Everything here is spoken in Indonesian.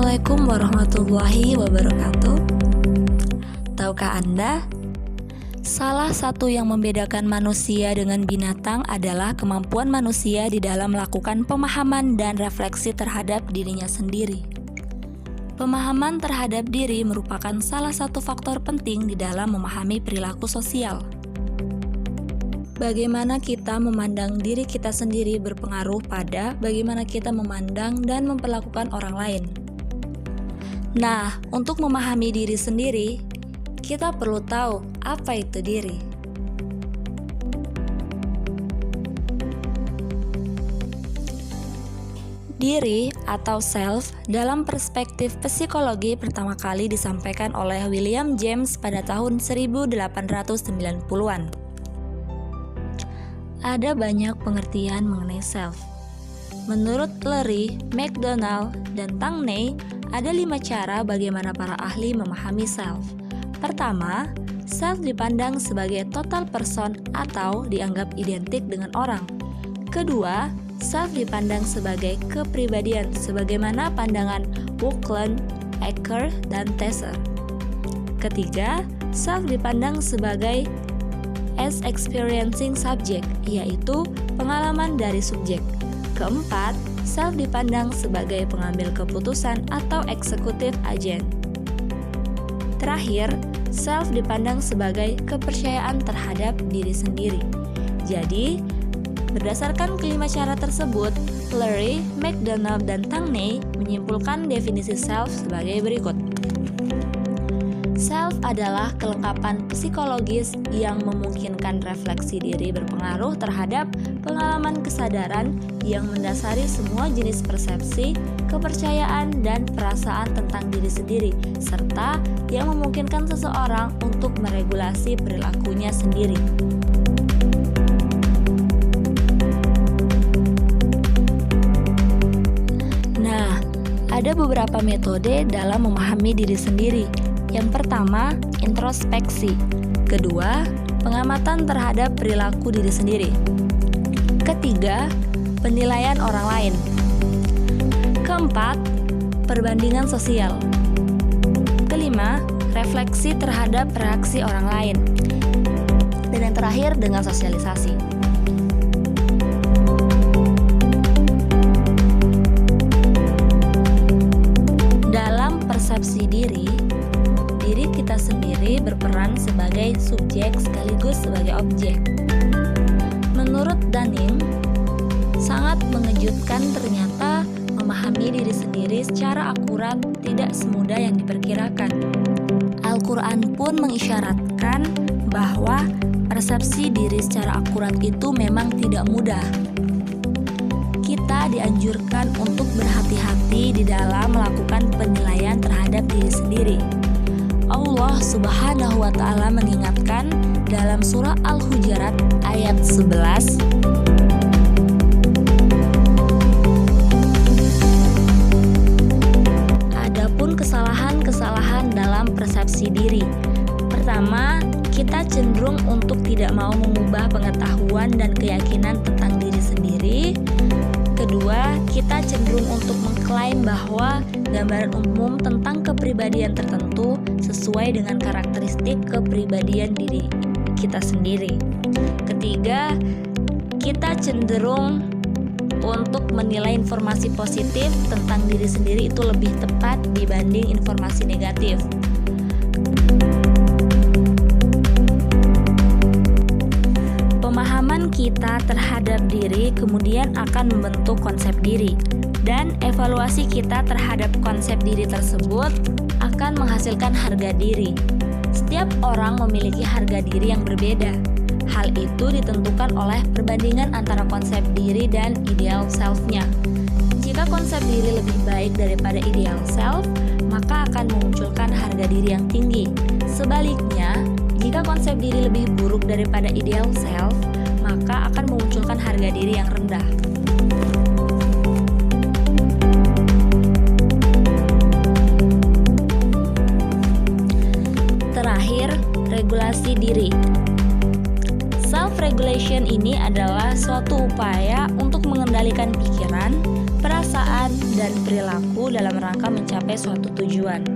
Assalamualaikum warahmatullahi wabarakatuh. Tahukah Anda, salah satu yang membedakan manusia dengan binatang adalah kemampuan manusia di dalam melakukan pemahaman dan refleksi terhadap dirinya sendiri. Pemahaman terhadap diri merupakan salah satu faktor penting di dalam memahami perilaku sosial. Bagaimana kita memandang diri kita sendiri berpengaruh pada bagaimana kita memandang dan memperlakukan orang lain. Nah, untuk memahami diri sendiri, kita perlu tahu apa itu diri. Diri atau self dalam perspektif psikologi pertama kali disampaikan oleh William James pada tahun 1890-an. Ada banyak pengertian mengenai self. Menurut Leary, McDonald, dan Tangney, ada 5 cara bagaimana para ahli memahami self. Pertama, self dipandang sebagai total person atau dianggap identik dengan orang. Kedua, self dipandang sebagai kepribadian sebagaimana pandangan Buckland, Acker, dan Tesser. Ketiga, self dipandang sebagai as experiencing subject, yaitu pengalaman dari subjek. Keempat, self dipandang sebagai pengambil keputusan atau executive agent. Terakhir, self dipandang sebagai kepercayaan terhadap diri sendiri. Jadi, berdasarkan kelima cara tersebut, Leary, McDonald, dan Tangney menyimpulkan definisi self sebagai berikut. Self adalah kelengkapan psikologis yang memungkinkan refleksi diri berpengaruh terhadap pengalaman kesadaran yang mendasari semua jenis persepsi, kepercayaan, dan perasaan tentang diri sendiri, serta yang memungkinkan seseorang untuk meregulasi perilakunya sendiri. Nah, ada beberapa metode dalam memahami diri sendiri. Yang pertama, introspeksi. Kedua, pengamatan terhadap perilaku diri sendiri. Ketiga, penilaian orang lain. Keempat, perbandingan sosial. Kelima, refleksi terhadap reaksi orang lain. Dan yang terakhir, dengan sosialisasi. Dalam persepsi diri kita sendiri berperan sebagai subjek sekaligus sebagai objek. Menurut Dunning, sangat mengejutkan ternyata memahami diri sendiri secara akurat tidak semudah yang diperkirakan. Al-Quran pun mengisyaratkan bahwa persepsi diri secara akurat itu memang tidak mudah. Kita dianjurkan untuk berhati-hati di dalam melakukan penilaian terhadap diri sendiri. Allah Subhanahu wa Ta'ala mengingatkan dalam surah Al-Hujurat ayat 11, adapun kesalahan-kesalahan dalam persepsi diri. Pertama, kita cenderung untuk tidak mau mengubah pengetahuan dan keyakinan tentang diri sendiri. Kedua, kita cenderung untuk mengklaim bahwa gambaran umum tentang kepribadian tertentu sesuai dengan karakteristik kepribadian diri kita sendiri. Ketiga, kita cenderung untuk menilai informasi positif tentang diri sendiri itu lebih tepat dibanding informasi negatif. Pemahaman kita terhadap diri kemudian akan membentuk konsep diri, dan evaluasi kita terhadap konsep diri tersebut akan menghasilkan harga diri. Setiap orang memiliki harga diri yang berbeda. Hal itu ditentukan oleh perbandingan antara konsep diri dan ideal self-nya. Jika konsep diri lebih baik daripada ideal self, maka akan memunculkan harga diri yang tinggi. Sebaliknya, jika konsep diri lebih buruk daripada ideal self, maka akan memunculkan harga diri yang rendah. Terakhir, regulasi diri. Self-regulation ini adalah suatu upaya untuk mengendalikan mengendalikan pikiran, perasaan, dan perilaku dalam rangka mencapai suatu tujuan.